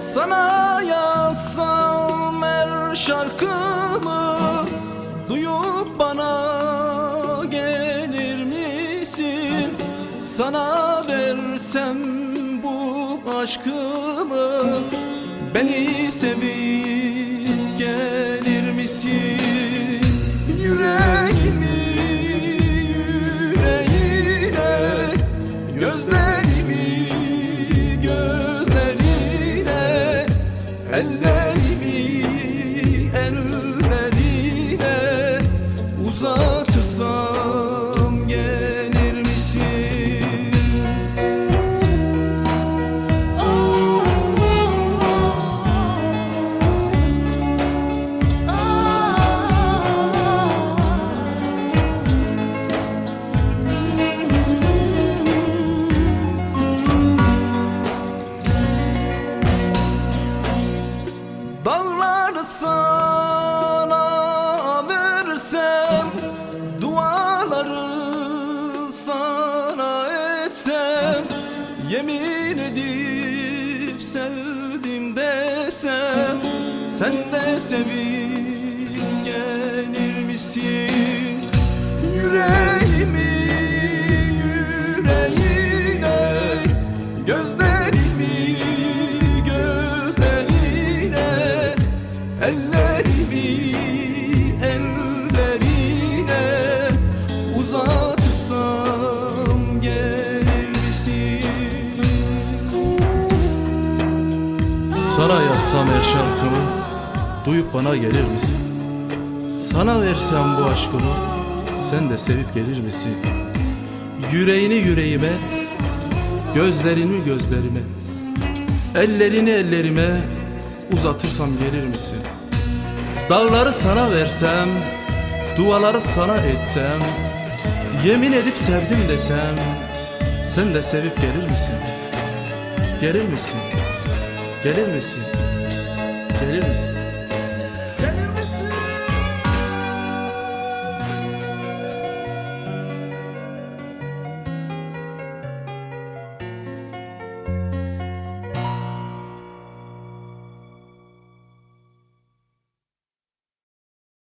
Sana yazsam her şarkımı duyup bana gelir misin? Sana versem bu aşkımı beni sevip gelir misin? Yüreğimi yüreğine, gözlerimi gözlerine, ellerimi ellerine uzatırsam gelir misin? Dağları sana versem, duaları sana etsem, yemin edip sevdim desem, sen de sevip gelir misin? Yüreğimi yüreğine, gözlerimi gözlerine, ellerimi ellerine uzatırsam gelir misin? Sana yazsam her şarkımı duyup bana gelir misin? Sana versem bu aşkımı sen de sevip gelir misin? Yüreğini yüreğime, gözlerini gözlerime, ellerini ellerime uzatırsam gelir misin? Dağları sana versem, duaları sana etsem, yemin edip sevdim desem, sen de sevip gelir misin? Gelir misin? Gelir misin? Gelir misin?